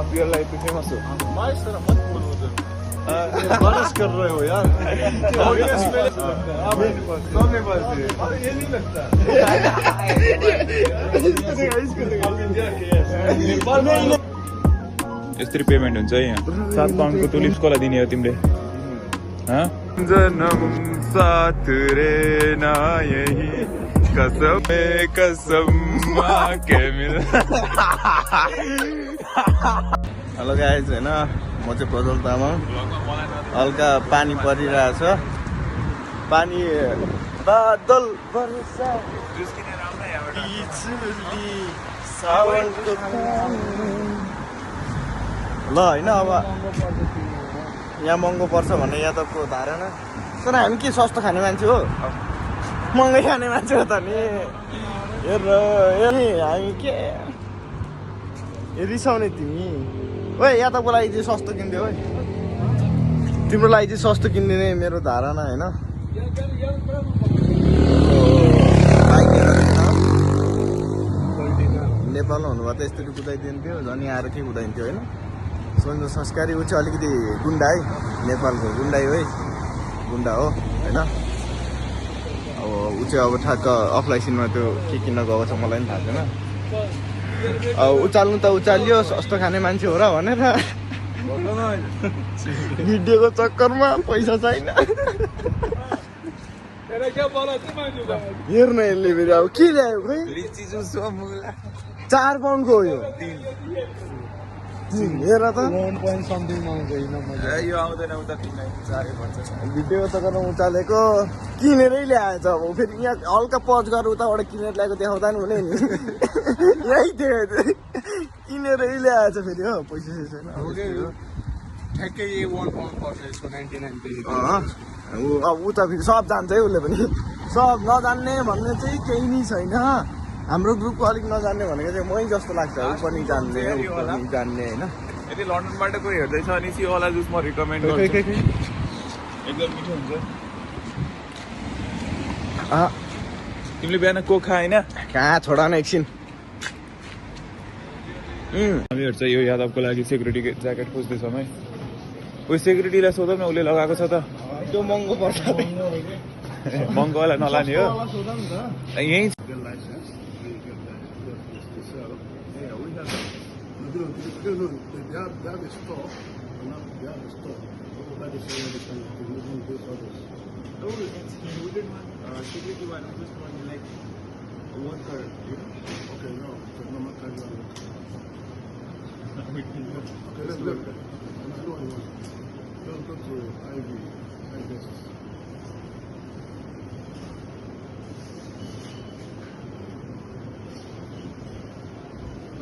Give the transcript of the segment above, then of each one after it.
आप real life pay famous हो। भाई सर मत बोलो उधर, बारिश कर रहे हो यार। ये नहीं लगता यसरी पेमेन्ट हुन्छ है यहाँ। 7 पाउन्डको तुलिप्स कसलाई दिने हो तिमीले? जनम साथ रहना यही कसम कसम के मिल। हेलो गाइज, होइन म चाहिँ प्रज्वल तामाङ। हल्का पानी परिरहेछ, पानी बादल वर्षा ल होइन। अब यहाँ महँगो पर्छ भन्ने यादवको धारणा। तर हामी के सस्तो खाने मान्छे हो, महँगै खाने मान्छे हो त नि। हेर हामी के रिसाउने तिमी। ओए यादवको लागि चाहिँ सस्तो किनिदियो, है तिम्रो लागि चाहिँ सस्तो किनिदिने मेरो धारणा होइन। नेपालमा हुनुभयो त यस्तरी कुदाइदिन्थ्यो, झन् यहाँ आएर के कुदाइन्थ्यो होइन। सोच्नु संस्कारी ऊ चाहिँ अलिकति गुन्डा है, नेपालको गुन्डा है, गुन्डा हो होइन। अब ऊ चाहिँ अब ठ्याक्क अफलाइसिनमा त्यो के किन्न गएको छ मलाई पनि थाहा छैन। अब उचाल्नु त उचालियो, सस्तो खाने मान्छे हो र भनेर भिडियोको चक्करमा पैसा छैन। हेर्न यसले फेरि अब के ल्यायो खै, 4 पाउन्डको हो यो। हेर त भिडियो त गर्न उचालेको किनेरै ल्याएछ। अब फेरि यहाँ हल्का पज गरेर उताबाट किनेर ल्याएको देखाउँदा नि हुने नि। यही थियो किनेरै ल्याएछ फेरि हो, पैसा छैन। अब उता फेरि सब जान्छ है उसले पनि। सब नजान्ने भन्ने चाहिँ केही नै छैन। हाम्रो ग्रुपको अलिक नजान्ने भनेको चाहिँ मै जस्तो लाग्छ। ऊ पनि जान्ने होइन। यदि लन्डनबाट कोही हेर्दैछ अनि सिवाला जुस म रिकमेन्ड गर्छु, एकदम मिठो हुन्छ। तिमीले बिहान कोक खा होइन? कहाँ छोडा न एकछिन। हामीहरू चाहिँ यो यादवको लागि सेक्युरिटी ज्याकेट खोज्दैछौँ है। उयो सेक्युरिटीलाई सोधौँ न, उसले लगाएको छ त। त्यो महँगो पर्छ, महँगोवाला नलाने हो यहीँ।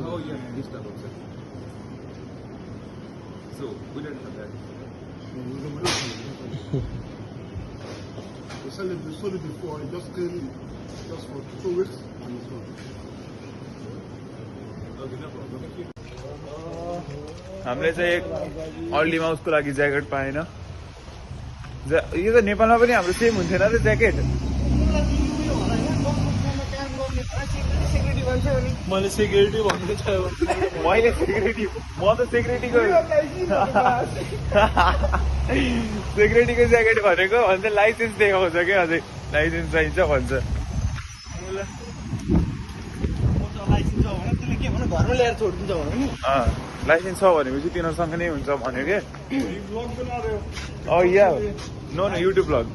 Oh yeah, this type of set. So we don't have that. We sold it before. It just came just for 2 weeks and it's gone. Okay, no problem. हामीले चाहिँ एक अर्लीमा उसको लागि ज्याकेट पाएन। यो त नेपालमा पनि हाम्रो सेम हुन्थेन र ज्याकेट। मैले सेक्युरिटी भन्नु चाह्यो। मैले सेक्युरिटी, म त सेक्युरिटीको ज्याकेट भनेको भन्छ लाइसेन्स देखाउँछ क्या, अझै लाइसेन्स चाहिन्छ भन्छ। घरमा ल्याएर छोडिदिन्छ भने नि। लाइसेन्स छ भनेपछि तिनीहरूसँग नै हुन्छ भन्यो क्या। या no no YouTube blog.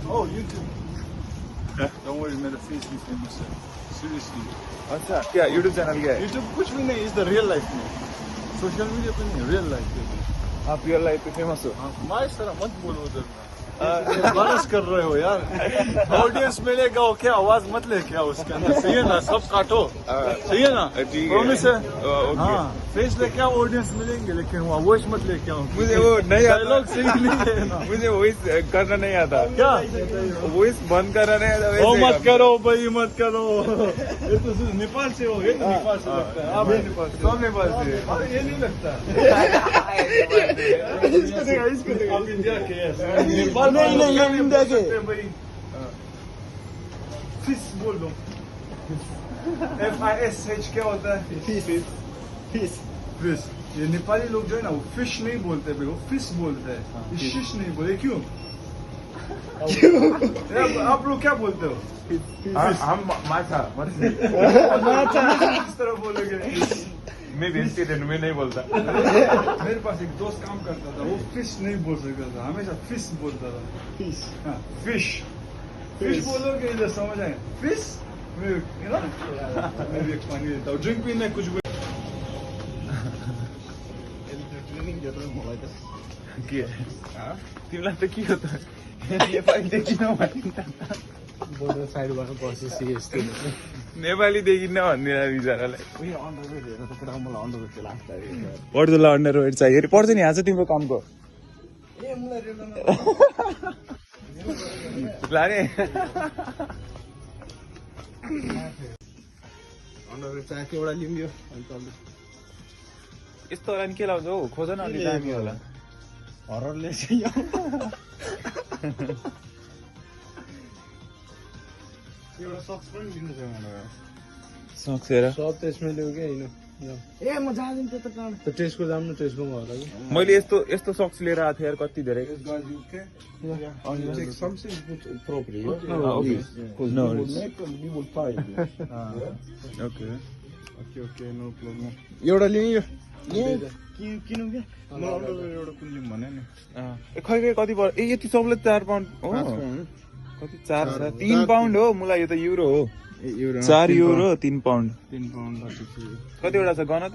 Don't worry, मेरा फेस भी फेमस है। Seriously. अच्छा क्या यूट्यूब चैनल क्या है? YouTube कुछ भी नहीं, इज द रियल लाइफ में। सोशल मीडिया पे नहीं, रियल लाइफ पे। आप रियल लाइफ पे फेमस हो। भाई सर मत बोलो उधर, बारिश कर रहे हो यार। ऑडियंस मिलेगा वो क्या, आवाज मत लेके आओ उसके अंदर, सही है ना? सब काटो, सही है ना? प्रॉमिस है। हाँ, फेस लेके आओ, ऑडियंस मिलेंगे, लेकिन वॉइस मत लेके आओ। मुझे वो नहीं डायलॉग सही नहीं है ना। मुझे वॉइस करना नहीं आता। क्या वॉइस बंद करना नहीं आता? वो मत करो भाई, मत करो। ये तो नेपाल से हो, ये तो नेपाल से लगता है। आप नेपाल से, सब नेपाल से। ये नहीं लगता। आप इंडिया के नेपाल नहीं इंडिया के। फिश बोल दो। FISH क्या होता है? फिश। फिश। ये नेपाली लोग जो है ना वो फिश नहीं बोलते भाई, वो फिश बोलते हैं, फिश नहीं बोले। क्यों? आप लोग क्या बोलते हो? हम माछा मछली इस तरह बोलोगे। मैं वेजिटेरियन, मैं नहीं बोलता। मेरे पास एक दोस्त काम करता था, वो फिश नहीं बोल सकता था, हमेशा फिश बोलता था। फिश, हाँ फिश, फिश बोलोगे इधर समझ आए। फिश मैं भी एक पानी देता हूँ, ड्रिंक पीना कुछ भी। के तिमीलाई त के हो त नेपाली देखिन बोर्डर साइडबाट बसेपछि यस्तो नेपाली देखिन्न भन्दिनँ बिचरालाई। उयो अन्डरवेयर हेरेर त पुरा मलाई अन्डरवेयर चाहिँ लाग्छ अरे। पर्दुला अन्डरवेयर चाहियो अरे। पर्छ नि यहाँ चाहिँ तिम्रो कामको ए मलाई रेलमा लाने अन्डरवेयर चाहिएको एउटा लिम्यो अनि चल्दै यस्तो होला नि के लाउँछ हौ, खोज न अलि दामी होला। हररले चाहिँ एउटा सक्स पनि लिनु छ मलाई। सक्स हेर सब त्यसमै ल्याऊ क्या होइन ए म जाँदिन त्यता कहाँ त टेस्टको जाम न टेस्टको होला कि मैले यस्तो यस्तो सक्स लिएर आएको थिएँ यार, कति धेरै। Take something appropriate. okay. No we worries. would find it. Okay Okay, no problem. एउटा लिनु यो किनौँ क्या मलाई अन्डरवेयर एउटा कुन लिउँ भने नि खै खै कति पर्यो? ए यति सबलाई 4 पाउन्ड हो, कति 4 छ? 3 पाउन्ड हो। मलाई यो त युरो हो। 4 युरो 3 पाउन्ड। 3 पाउन्ड कतिवटा छ गन त?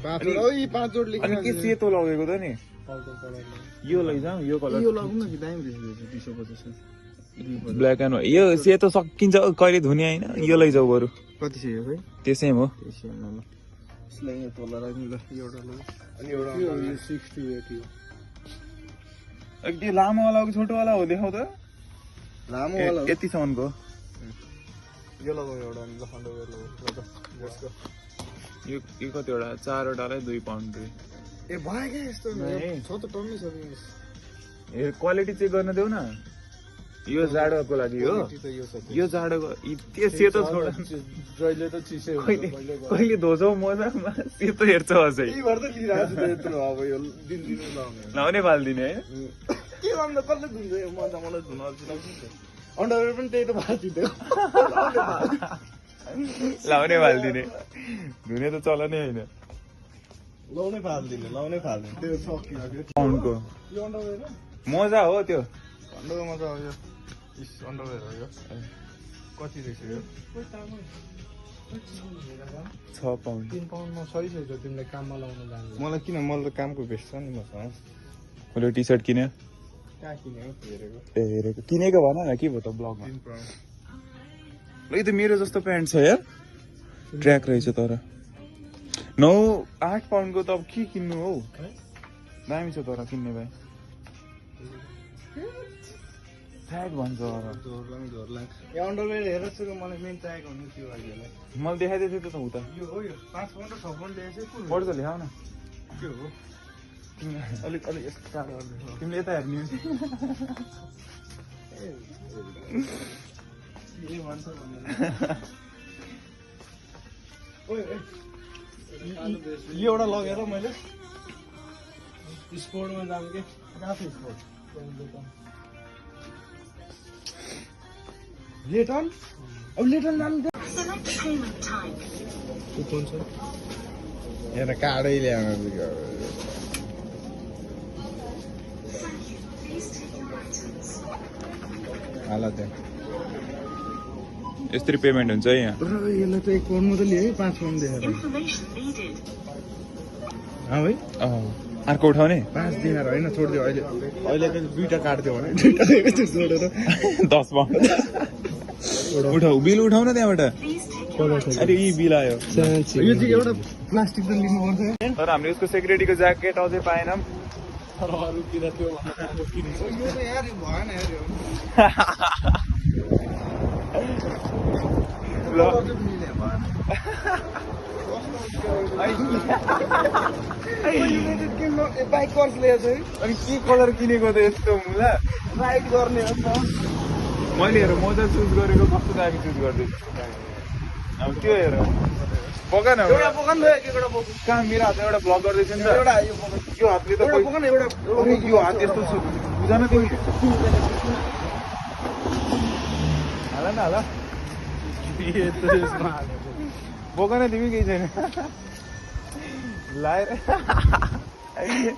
5 जोड अनि के सेतो लगेको त नि? यो लैजाऊ, यो कलर यो लगाउँ न कि दामी रहेछ 250 ब्ल्याक एन्ड व्हाइट। यो सेतो सकिन्छ कहिले धुने होइन, यो लैजाऊ बरु। कति छ यो भाइ? त्यसै हो। त्यसै ल यसलाई यहाँ तल राख्नु ल एउटा ल अनि एउटा यो 60-80 त्यो लामोवाला हो कि छोटोवाला हो देखाउ त। लामो वाला हो। यतिसम्मको यो लगाउँ एउटा अनि ल अन्डरवेयर लगाउँ जस्तो यो कतिवटा? 4वटालाई 2 पाउन्ड रे। ए भयो क्या यस्तो नहीं। छ त टन्नै छ ए क्वालिटी चेक गर्न देऊ न। यो जाडोको लागि हो, यो छ यो जाडोको। त्यो सेतो छोड, जहिले त चिसै हुन्छ कहिले कहिले धोछौ मजा सेतो हेर्छौ अझै। यही भएर त लिइरहेको छु त यत्रो अब यो दिन लाउने लाउने फालिदिने है। के गर्नु कसले धुन्छ यो मजा मलाई धुन अल्छी लाग्छ नि त अन्डरवेयर पनि त्यही त भाँचिदियो लाउने फालिदिने, धुने त चलनै होइन। लाउनै फाल्दिने त्यो सकियो पाउन्डको यो अन्डरवेयर मजा हो त्यो। अन्डरवेयरमा त यो अन्डरवेयर हो यो कति रहेछ यो 6 पाउन्ड। 3 पाउन्डमा सही छ तिमीले काममा लाउन जान्छ मलाई किन मलाई त कामको बेस्ट छ नि मसँग मैले टी सर्ट किन्यो। कहाँ किने हो हेरेको ए हेरेको किनेको भन न, के भयो त ब्लगमा? 3 पाउन्ड ल त मेरो जस्तो प्यान्ट छ यार, ट्र्याक रहेछ तर 9-8 पाउन्डको त अब के किन्नु हौ, दामी छ तर किन्ने भए। ट्र्याक भन्छ जोर लाग्छ यो अन्डरवेयर हेरेर छु मलाई मेन चाहिएको हुनु त्यो अहिलेलाई मैले देखाइदिएको थियो त उता। यो हो यो 5 पाउन्ड र 6 पाउन्ड ल्याएछ कुन पर्छ ल्याउ न। के हो अलिक यस्तो टाढो गर्नु तिमीले यता हेर्ने के भन्छ भनेर ओइ यो एउटा लगेर मैले स्पोर्टमा जाम के काफी स्पोर्ट लेटन अब लेटन जानु कुन छ हेर काडै ल्याउनु हाल त्यहाँ यसरी पेमेन्ट हुन्छ है यहाँ। यसलाई त 1 पाउन्ड मात्रै लियो है 5 पाउन्ड देखाएर भाइ अर्को उठाउने 5 देखाएर होइन छोडिदियो अहिले अहिले त 2टा काट्दियो भने 2टा दिएको छु छोडेर 10 पाउन्ड उठाऊ, बिल उठाउ न त्यहाँबाट। अरे यी बिल आयो। यो चाहिँ एउटा प्लास्टिक त लिनुपर्छ तर हामीले उसको सेक्युरिटीको ज्याकेट अझै पाएनौँ। तर अरूतिर त्यो यो त यार भएन यार ल बाइक कर्स लिएछ है अनि के कलर किनेको त यस्तो मुला? राइड गर्ने हो त मैले हेर मोजा चुज गरेको कस्तो दामी चुज गर्दैछु। अब त्यो हेर पकान एउटा पकाउनु भयो एउटा बोक्नु कहाँ मेरो हातमा एउटा ब्लग गर्दैछ नि त एउटा यो पकाउनु यो हातले त एउटा पकाउनु एउटा अरे यो हात यस्तो बुझान तिमी हाल न हाल बोका न तिमी केही छैन लाएर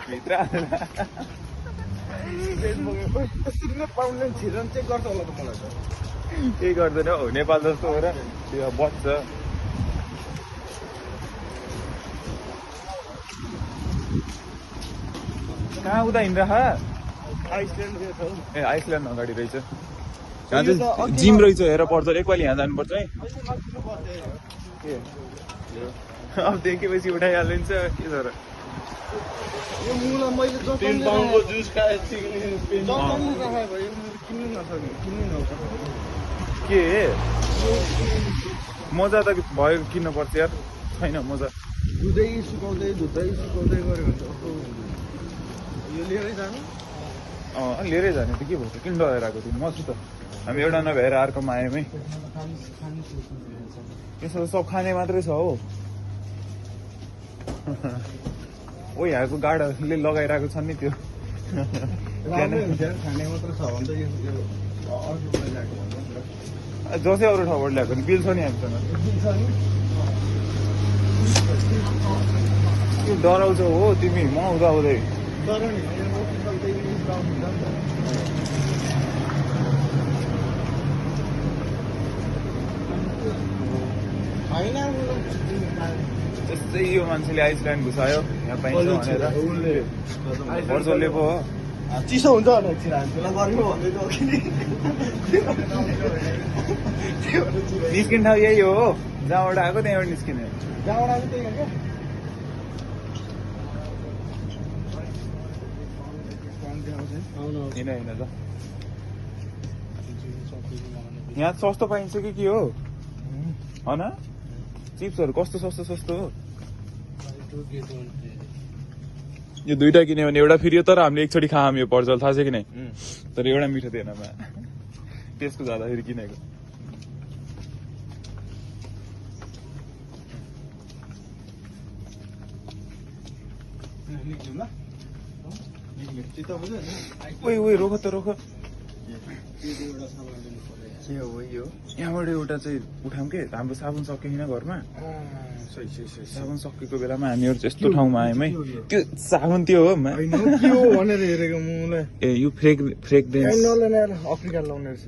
भित्र पाउन्डले छिर्न चेक गर्छ होला त मलाई त केही गर्दैन हौ नेपाल जस्तो हो र त्यो बच्छ कहाँ उता हिँड्दा ए आइसल्यान्ड अगाडि रहेछ यहाँ चाहिँ जिम रहेछ हेर पर्छ एकपालि यहाँ जानुपर्छ है अब देखेपछि उठाइहालिन्छ के छ र यो मुला मैले तीन पाउन्डको जुस खाएँ जताउनु राखाए भयो किन्नु नसक्ने किन्नु नसक्ने के मजा त भयो किन्न पर्छ यार छैन मजा धुँदै सुकाउँदै गऱ्यो भने त कस्तो यो लिएरै जानु लिएरै जाने त के भयो त किन डराएर आएको तिमी मसु त हामी एउटा नभएर अर्कोमा आयौँ है यसो सब खाने मात्रै छ हो ओ यहाँको गार्डहरूले लगाइरहेको छन् नि त्यो राम्रै हुन्छ खाने मात्र छ भने त यो अर्को ल्याएको जसै अरू ठाउँबाट ल्याएको नि बिल छ नि हामीसँग त्यो डराउँछ हो तिमी म हुँदा हुँदै तर नि त्यस्तै यो मान्छेले आइसल्यान्ड घुसायो यहाँ पाइन्छ भनेर वर्षले पो हो चिसो हुन्छ भने एकछिन हामीलाई गर्मी भन्दै जाऊ कि निस्किने ठाउँ यही हो जहाँबाट आएको त्यहाँबाट निस्किने जहाँबाट आएको त्यही हो क्या हिँड हिँड ल यहाँ सस्तो पाइन्छ कि के हो होइन चिप्सहरू कस्तो सस्तो सस्तो हो यो दुइटा किन्यो भने एउटा फेरि तर हामीले एकचोटि खाम यो पर्जल थाहा छ कि नै तर एउटा मिठो थिएन त्यसको जाँदाखेरि किनेको ओइ रोक त रोक यहाँबाट एउटा चाहिँ उठाउँ के हाम्रो साबुन सकेन घरमा साबुन सकेको बेलामा हामीहरू चाहिँ यस्तो ठाउँमा आयौँ है त्यो साबुन त्यो हो के हो भनेर हेरेको मुलाई ए यो फ्रेग्रेन्स अफ्रिका लाउने रहेछ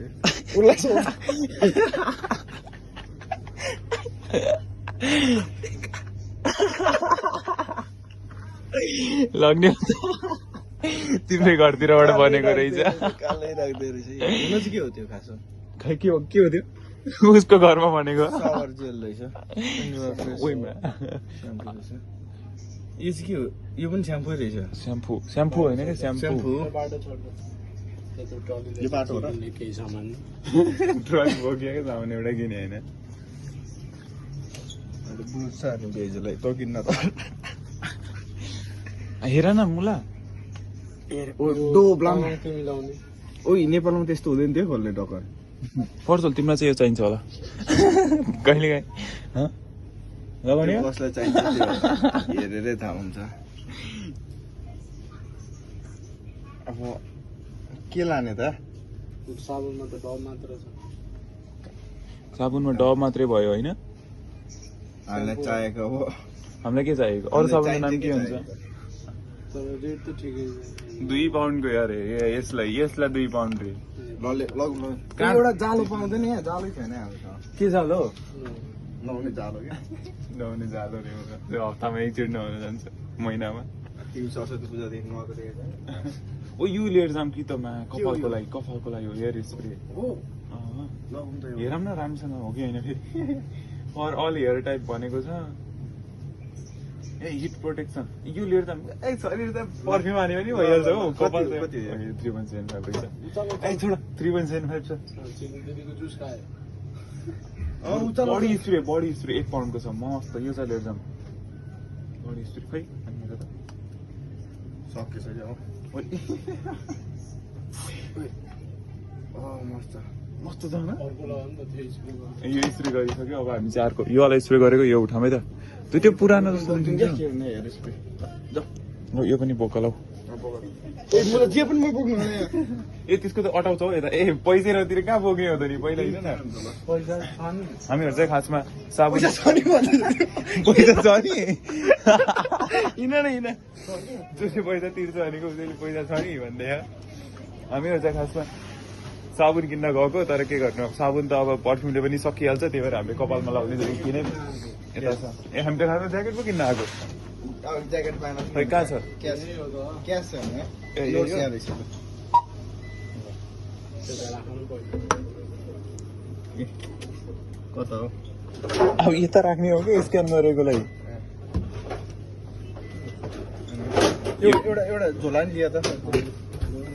लग्ने तिम्रै घरतिरबाट बनेको रहेछ कालै राख्दै रहेछ हुन चाहिँ के हो त्यो खास खै के हो त्यो उसको घरमा भनेको सावर जेल रहेछ ओइमा यो चाहिँ के हो यो पनि स्याम्पू रहेछ स्याम्पू होइन क्या स्याम्पू यो बाटो हो र केही सामान ट्रक बोकिएको सामान एउटा किने होइन बुझ्छ नि भेजलाई त किन्न त हेर न मुला मिलाउने ओइ नेपालमा त्यस्तो हुँदैन थियो खोल्ने डकर पर्छल तिमीलाई चाहिँ यो चाहिन्छ होला कहिले काहीँ लगाउने कसलाई चाहिन्छ त्यो हेरेरै थाहा हुन्छ अब के लाने त साबुनमा त डब मात्र छ साबुनमा डब मात्रै भयो होइन हामीलाई चाहिएको हो हामीलाई के चाहिएको अरू साबुनको नाम के हुन्छ तर रेट त ठिकै 2 पाउन्डको यार यसलाई 2 पाउन्ड रे एउटा जालो पाउँदैन यहाँ जालै छैन हामीसँग के जालो हो नहुने जालो क्या नहुने जालो रे त्यो हप्तामा एकचोटि नहुन जान्छ महिनामा तिमी सरस्वती पूजादेखि नुहाएको देखेको ओ यो लिएर जाऊँ कि त कपालको लागि हो हेयर स्प्रे हो हेरौँ न राम्रोसँग हो कि होइन फेरि फर अल हेयर टाइप भनेको छ ए हिट प्रोटेक्सन यो लिएर त शरीर त पर्फ्युम हान्यो भने भइहाल्छ हौ कपाल 3.75 रहेछ ए छोड 3.75 छ जुस खाए बडी स्प्रे 1 पाउन्डको छ मस्त यो चाहिँ लिएर जाऊँ बडी स्प्रे खै अनि त सकेछ जाऊ मस्त मस्तो छ न अर्को लगायो नि त त्यो स्प्रे गर्नु यो स्प्रे गरिसक्यो अब हामी चाहिँ अर्को योवाला स्प्रे गरेको यो उठामै त त्यो पुरानो जस्तो देखिन्छ यो पनि बोकल हौ जे पनि म बोक्नु ए त्यसको त अटाउँछ हौ यता ए पैसेतिर कहाँ बोक्ने हो त नि पहिला होइन न पैसा छ नि हामीहरू चाहिँ खासमा साबुन पैसा छ नि पैसा छ नि हिँड जसले पैसा तिर्छ भनेको उसले पैसा छ नि भन्दै हामीहरू चाहिँ खासमा साबुन किन्न गएको तर के गर्नु अब साबुन त अब पर्फ्युमले पनि सकिहाल्छ त्यही भएर हामीले कपालमा लाउने जति किने यता छ ए हामी त खासमा ज्याकेट पो किन्न आएको ज्याकेट पाएन खै कहाँ छ क्यास क्यास छ भने ए, यो, नोट्स यो? यहाँ रहेछ त्यसलाई राख्नु पर्छ कता हो अब यता राख्ने हो कि स्क्यान गरेको लागि एउटा झोला नि लियो त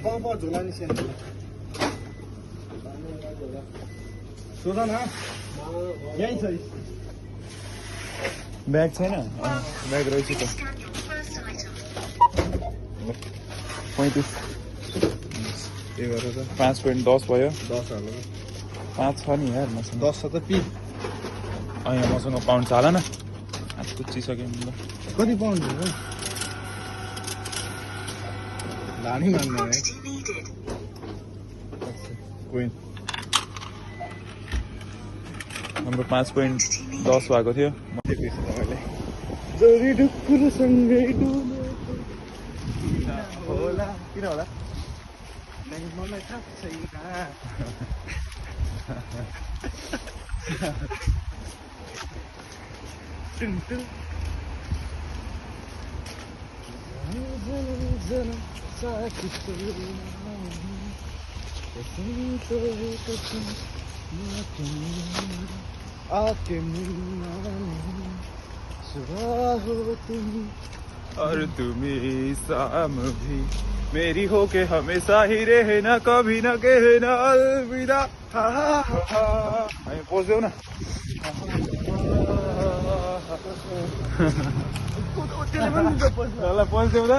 झोला नि सेन सोध न यहीँ छ ब्याग छैन ब्याग रहेछ त 35 के गरेर 5.10 भयो 10 हाल्नु 5 छ नि यार मसँग 10 छ त पि यहाँ मसँग पाउन्ड छ होला न आज कुचिसक्यो नि ल कति पाउन्ड हो लानी मान्ने है कोइन हाम्रो 5.10 भएको थियो जोरी ढुक्कुर सँगै होला किन होला मलाई थाहा छैन आके और तुम्हें शाम भी मेरी हो के हमेशा ही रहना कभी न कहना अलविदा पोज देऊ न पोज देऊ न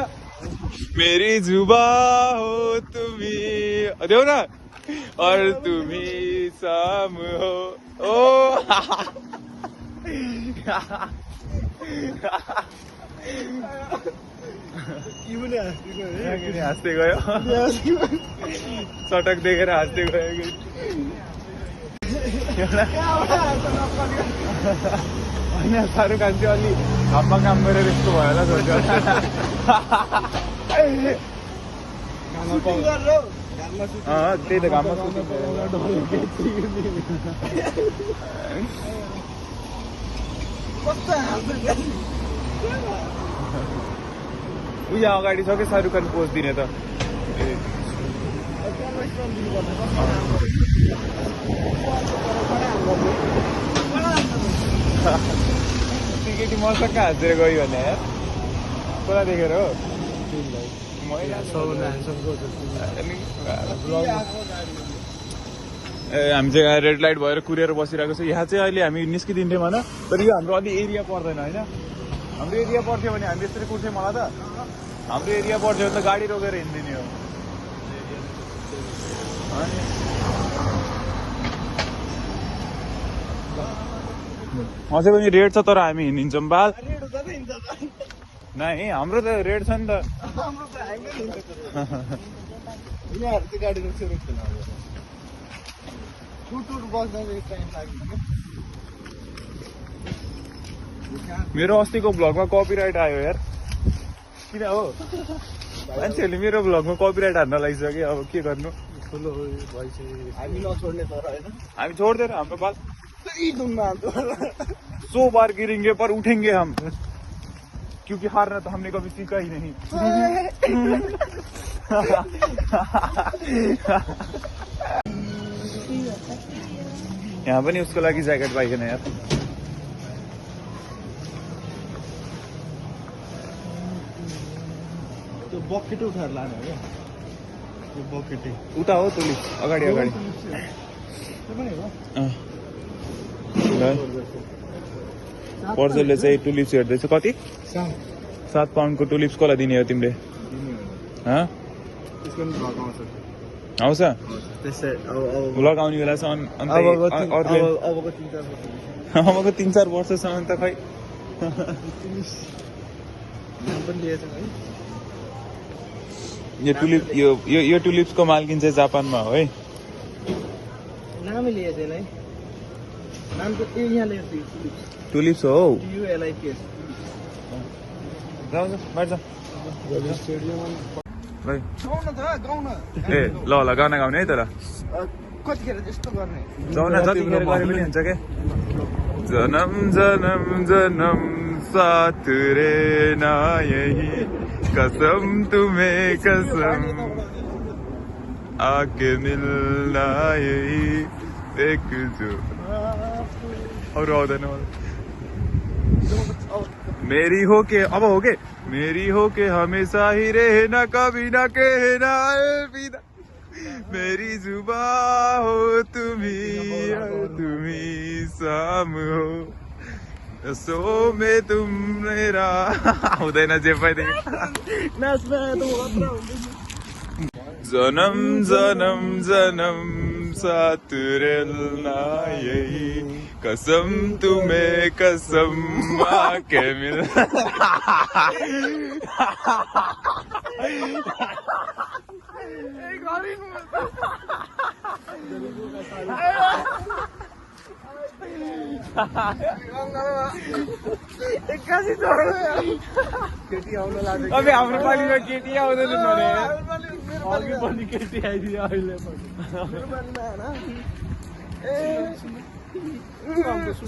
मेरी जुबा हो तुम्हें देऊ न और तुम्हें शाम हो ओ हाँस्दै गयो चटक देखेर हाँस्दै गयो होइन शाहरुख खान चाहिँ अलि हातमा काम गरेर यस्तो भयो होला सोच्छ त्यही त घाममा उयो अगाडि छ कि शाहरुख खान पोज दिने त केटी मसँग हाँसेर गयो भने यार कसलाई देखेर हो ए हामी चाहिँ रेड लाइट भएर कुरेर बसिरहेको छ यहाँ चाहिँ अहिले हामी निस्किदिन्थ्यौँ होइन तर यो हाम्रो अलि एरिया पर्दैन होइन हाम्रो एरिया पर्थ्यो भने हामी यसरी कुर्थ्यौँ मलाई त हाम्रो एरिया पर्थ्यो भने त गाडी रोकेर हिँड्दिने हो अझै पनि रेड छ तर हामी हिँडिन्छौँ बाल नाइ हाम्रो त रेड छ नि त गाडी रोक्छ टुर बस्दा टाइम लाग्यो मेरो अस्तिको भ्लगमा कपिराइट आयो यार किन हो मान्छेहरूले मेरो भ्लगमा कपिराइट हान्न लागिसक्यो अब के गर्नु ठुलो भइसक्यो हामी नछोड्ने तर होइन हामी छोड्दैन हाम्रो बाल धुनमा सो बार गिरेंगे पर उठेंगे हम क्योंकि हारना तो हमने कभी सीखा ही नहीं यहाँ पनि उसको लागि ज्याकेट पाइकन यार त्यो बकेट उठाएर लाने हो क्या त्यो बकेटै उता हो तुलिप अगाडि अगाडि पर्जलले चाहिँ टुलिप्स हेर्दैछ कति 7 पाउन्डको टुलिप्स कसलाई दिने हो तिमीले त्यसको पनि भगाउँछ आउँछ त्यसै अब लगाउने बेलासम्म अन्त अबको अरूले अबको 3-4 वर्ष अबको 3-4 वर्षसम्म त खै नाम पनि लिएछ है यो टुलिप यो टुलिप्सको मालकिन चाहिँ जापानमा हो है नामै लिएछ है नाम त यहाँ लेखेको थियो टुलिप्स हो TULIPS जाऊ बाहिर जा स्टेडियम है गाउन त गाउन ए ल गाना गाउने है तर कतिखेर त्यस्तो गर्ने जाउन जतिखेर गरे पनि हुन्छ के जन्म जन्म जन्म साथ रहना यही कसम तुम्हें कसम आके मिलना यही एक जो और आउँदैन मलाई मेरी हो के अब हो के मेरी हो के हमेशा ही रहना कभी ना कहना अलविदा मेरी जुबा हो तुम्ही साम हो सो में तुम मेरा हुँदैन जे पनि जन्म जन्म जन्म साथ रहना यही कसम तुम्हें कसम आके मिल अबे हाम्रो पालिमा केटी आउँदैन भने अघि पनि केटी आइदियो अहिले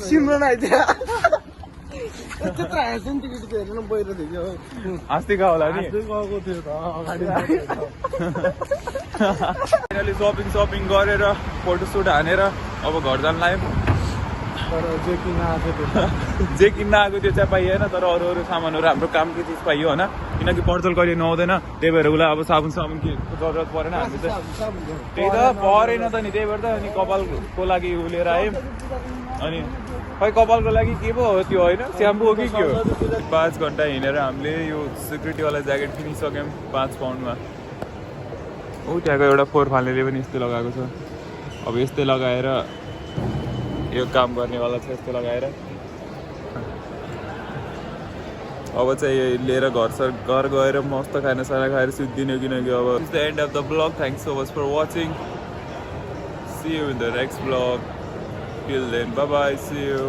सिमरन आइदियो त्यत्रो हाँस्यो नि टिकट हेरेर बहिरो थियो अस्तिका होला नि गएको थियो त अगाडि फाइनली सपिङ गरेर फोटोसुट हानेर अब घर जान लाग्यो तर जे किन आएको थियो जे किन्न आएको त्यो चाहिँ पाइएन तर अरू सामानहरू हाम्रो कामको चिज पाइयो होइन किनकि पर्चल कहिले नआउँदैन त्यही भएर उसलाई अब साबुन के जरुरत परेन हामी चाहिँ त्यही त परेन त नि त्यही भएर त अनि कपालको लागि उ लिएर आयौँ अनि खै कपालको लागि के पो हो त्यो होइन स्याम्पू हो कि के हो 5 घन्टा हिँडेर हामीले यो सिक्युरिटीवाला ज्याकेट किनिसक्यौँ 5 पाउन्डमा ऊ त्यहाँको एउटा 4 फाल्नेले पनि यस्तै लगाएको छ अब यस्तै लगाएर यो काम गर्नेवाला छ यस्तो लगाएर अब चाहिँ लिएर घर गएर मस्त खानासाना खाएर सुत्दिनु किनकि अब it's the end of the blog thanks so much for watching see you in the next blog till then bye bye see you